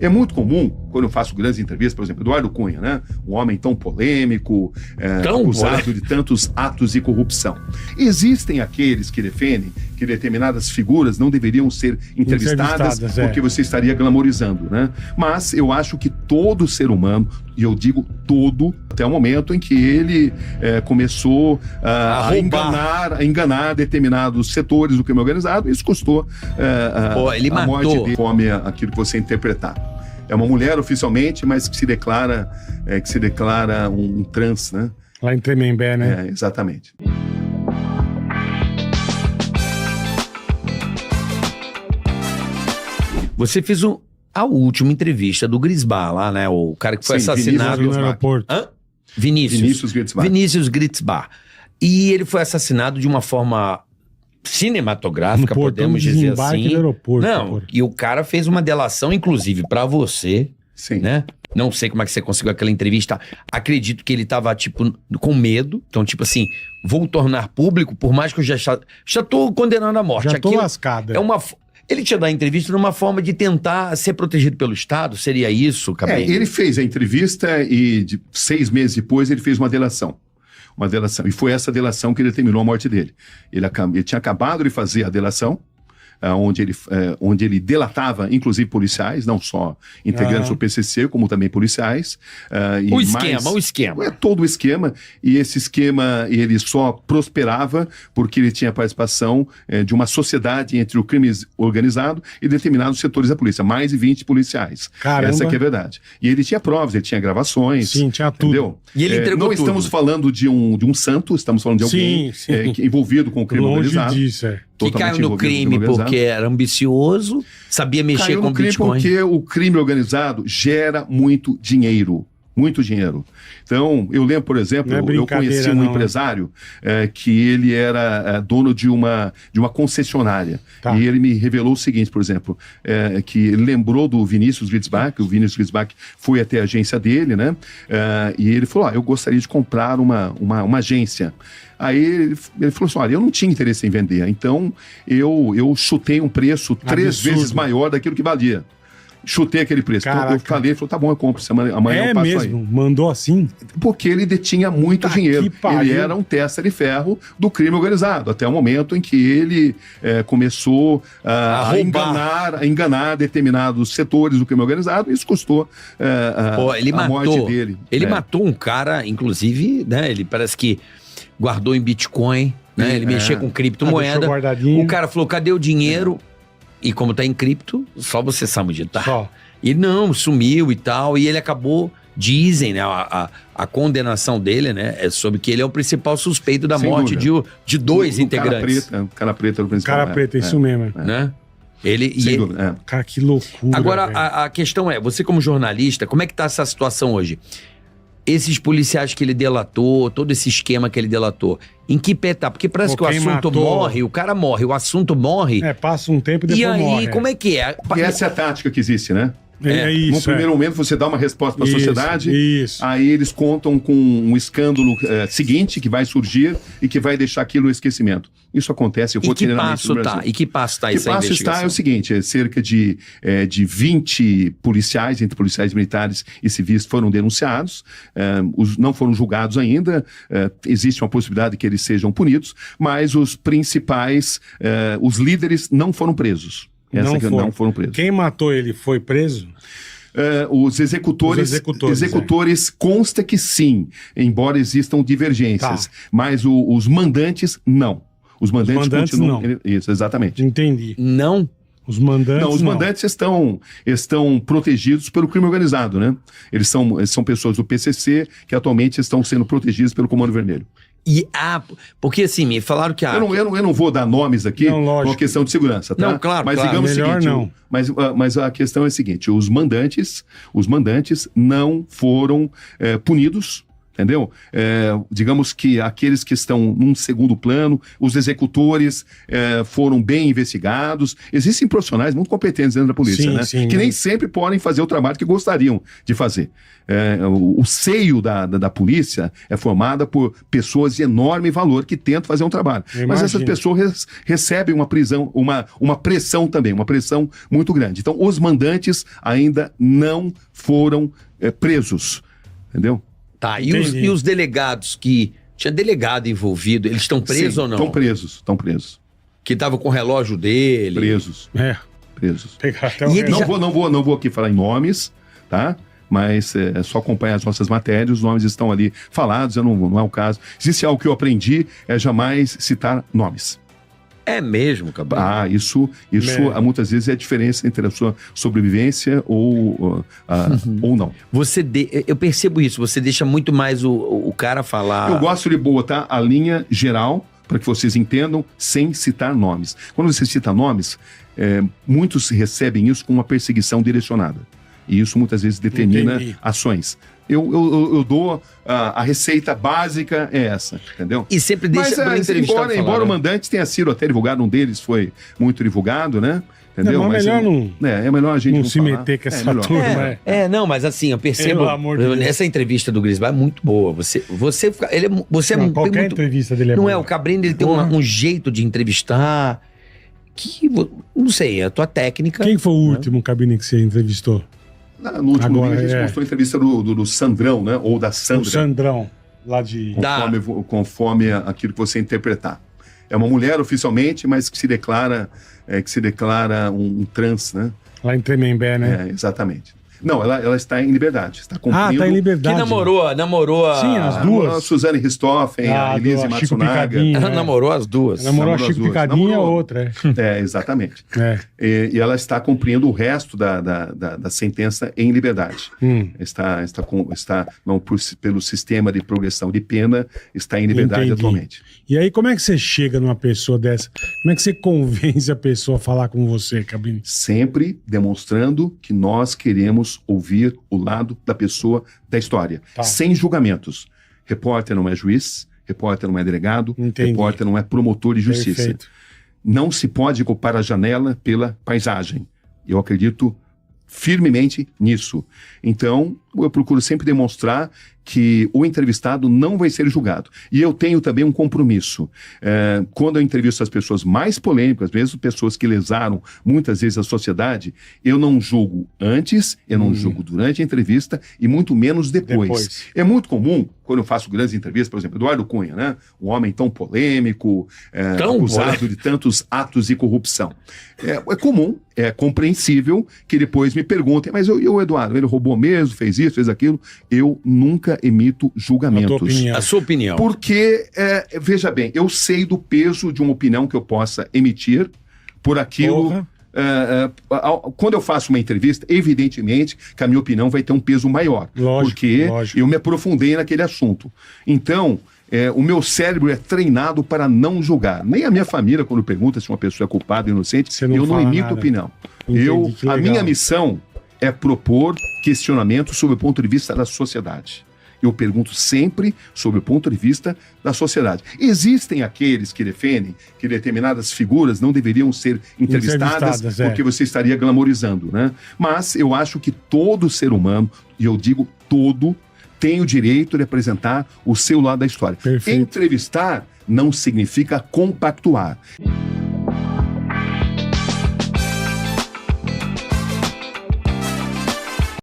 É muito comum, quando eu faço grandes entrevistas, por exemplo, Eduardo Cunha, né? Um homem tão polêmico, acusado de tantos atos de corrupção. Existem aqueles que defendem que determinadas figuras não deveriam ser entrevistadas porque você estaria glamorizando, né? Mas eu acho que todo ser humano, e eu digo todo, até o momento em que ele começou a enganar determinados setores do crime organizado, isso custou a morte dele, come aquilo que você interpretar. É uma mulher oficialmente, mas que se declara um trans, né? Lá em Tremembé, né? Exatamente. Você fez a última entrevista do Gritzbach lá, né? O cara que foi assassinado no aeroporto. Vinícius Gritzbach. Vinícius Gritzbach. E ele foi assassinado de uma forma cinematográfica, podemos dizer assim. Do aeroporto, e o cara fez uma delação, inclusive, pra você. Sim. Né? Não sei como é que você conseguiu aquela entrevista. Acredito que ele tava, tipo, com medo. Então, tipo assim, vou tornar público, por mais que eu já tô condenando a morte. Já tô lascado. Ele tinha dado a entrevista numa forma de tentar ser protegido pelo Estado? Seria isso, Cabenga? Ele fez a entrevista e 6 meses depois ele fez uma delação. E foi essa delação que determinou a morte dele. Ele tinha acabado de fazer a delação, onde ele delatava, inclusive, policiais, não só integrantes do PCC, como também policiais. O esquema. É todo o esquema, e esse esquema ele só prosperava porque ele tinha participação de uma sociedade entre o crime organizado e determinados setores da polícia, mais de 20 policiais. Caramba. Essa que é a verdade. E ele tinha provas, ele tinha gravações. Sim, tinha tudo. Entendeu? E ele entregou não tudo. Estamos falando de um santo, estamos falando de alguém envolvido com o crime organizado. Longe disso, Que caiu no crime porque era ambicioso, sabia mexer com Bitcoin. Porque o crime organizado gera muito dinheiro. Muito dinheiro. Então, eu lembro, por exemplo, eu conheci um empresário que ele era dono de uma concessionária. Tá. E ele me revelou o seguinte, por exemplo, que ele lembrou do Vinícius Gritzbach, o Vinícius Gritzbach foi até a agência dele, né? E ele falou, eu gostaria de comprar uma agência. Aí ele falou assim, olha, eu não tinha interesse em vender, então eu chutei um preço 3 vezes maior daquilo que valia. Chutei aquele preço. Então, eu falei, ele falou, tá bom, eu compro, amanhã eu passo aí. É mesmo? Mandou assim? Porque ele detinha muito dinheiro. Ele era um testa de ferro do crime organizado, até o momento em que ele começou a enganar determinados setores do crime organizado, e isso custou a morte dele. Ele matou um cara, inclusive, né? Ele parece que guardou em Bitcoin, né? Ele mexia com criptomoeda. O cara falou, cadê o dinheiro? E como tá em cripto, só você sabe onde tá. Só. E não, sumiu e tal. E ele acabou, dizem, né? A condenação dele, né? É sobre que ele é o principal suspeito da morte de 2 integrantes. O cara preto era o principal. Cara preto, isso mesmo. Né? Cara, que loucura. Agora, a questão é, você como jornalista, como é que tá essa situação hoje? Esses policiais que ele delatou, todo esse esquema que ele delatou, em que pé tá? Porque parece que o assunto morre, o cara morre, o assunto morre. Passa um tempo e depois morre. E aí, como é que é? E essa é a tática que existe, né? Isso, no primeiro momento você dá uma resposta para a sociedade, aí eles contam com um escândalo seguinte que vai surgir e que vai deixar aquilo no esquecimento. Isso acontece rotineiramente no Brasil. E que passo está essa investigação? Que passo está é o seguinte, cerca de 20 policiais, entre policiais militares e civis, foram denunciados, não foram julgados ainda, existe uma possibilidade de que eles sejam punidos, mas os principais, os líderes não foram presos. Não foram presos. Quem matou ele foi preso? Os executores consta que sim, embora existam divergências. Tá. Mas os mandantes, não. Os mandantes continuam... Não. Isso, exatamente. Entendi. Não? Os mandantes não. Os mandantes estão protegidos pelo crime organizado, né? Eles são pessoas do PCC que atualmente estão sendo protegidas pelo Comando Vermelho. Porque assim, me falaram que... Eu não vou dar nomes aqui por uma questão de segurança, tá? Não, claro, mas digamos melhor o seguinte, não. Mas a questão é a seguinte, os mandantes não foram punidos, entendeu? Digamos que aqueles que estão num segundo plano, os executores foram bem investigados. Existem profissionais muito competentes dentro da polícia, né? Que nem sempre podem fazer o trabalho que gostariam de fazer. O seio da polícia é formada por pessoas de enorme valor que tentam fazer um trabalho. Mas essas pessoas recebem uma pressão também, uma pressão muito grande. Então, os mandantes ainda não foram presos, entendeu? Tá, e os delegados que... Tinha delegado envolvido, eles estão presos ou não? Estão presos. Que estavam com o relógio dele? Presos. Presos. Não vou aqui falar em nomes, tá? Mas é só acompanhar as nossas matérias, os nomes estão ali falados, não é o caso. Existe algo que eu aprendi, jamais citar nomes. É mesmo, Cabrini? Isso muitas vezes é a diferença entre a sua sobrevivência ou não. Eu percebo isso, você deixa muito mais o cara falar... Eu gosto de botar a linha geral, para que vocês entendam, sem citar nomes. Quando você cita nomes, muitos recebem isso com uma perseguição direcionada. E isso muitas vezes determina ações. Eu dou a receita básica é essa, entendeu? E sempre deixa para entrevistar. Embora o mandante tenha sido até divulgado, um deles foi muito divulgado, né? Entendeu? Mas é melhor a gente não se meter com essa turma. Não, mas assim, eu percebo. Nessa entrevista do Grisbar é muito boa. Qualquer entrevista dele é boa. Não é? O Cabrini ele tem um jeito de entrevistar que, não sei, é a tua técnica. Quem foi o último Cabrini que você entrevistou? No último domingo a gente mostrou a entrevista do Sandrão, né? Ou da Sandra. O Sandrão, lá de... Conforme aquilo que você interpretar. É uma mulher oficialmente, mas que se declara um trans, né? Lá em Tremembé, né? Exatamente. Não, ela está em liberdade. Está cumprindo. Está em liberdade. Que namorou a... Sim, as duas. A Suzane Richthofen, a Elise Matsunaga. Ela namorou as duas. Namorou a Chico Picadinha e a outra. Exatamente. E ela está cumprindo o resto da sentença em liberdade. Pelo sistema de progressão de pena, está em liberdade atualmente. E aí, como é que você chega numa pessoa dessa? Como é que você convence a pessoa a falar com você, Cabrini? Sempre demonstrando que nós queremos ouvir o lado da pessoa da história, sem julgamentos. Repórter não é juiz, repórter não é delegado, repórter não é promotor de justiça. Perfeito. Não se pode culpar a janela pela paisagem. Eu acredito firmemente nisso. Então, eu procuro sempre demonstrar que o entrevistado não vai ser julgado. E eu tenho também um compromisso. Quando eu entrevisto as pessoas mais polêmicas, mesmo pessoas que lesaram muitas vezes a sociedade, eu não julgo antes, eu não julgo durante a entrevista e muito menos depois. É muito comum, quando eu faço grandes entrevistas, por exemplo, Eduardo Cunha, né? Um homem tão polêmico, acusado de tantos atos de corrupção. É comum, é compreensível que depois me perguntem, mas o Eduardo, ele roubou mesmo, fez isso, fez aquilo? Eu nunca emito julgamentos. A sua opinião. Porque, veja bem, eu sei do peso de uma opinião que eu possa emitir por aquilo... quando eu faço uma entrevista, evidentemente que a minha opinião vai ter um peso maior. Porque eu me aprofundei naquele assunto. Então, o meu cérebro é treinado para não julgar. Nem a minha família, quando pergunta se uma pessoa é culpada ou inocente, eu não emito opinião. A minha missão é propor questionamento sobre o ponto de vista da sociedade. Eu pergunto sempre sobre o ponto de vista da sociedade. Existem aqueles que defendem que determinadas figuras não deveriam ser entrevistadas porque você estaria glamorizando, né? Mas eu acho que todo ser humano, e eu digo todo, tem o direito de apresentar o seu lado da história. Perfeito. Entrevistar não significa compactuar.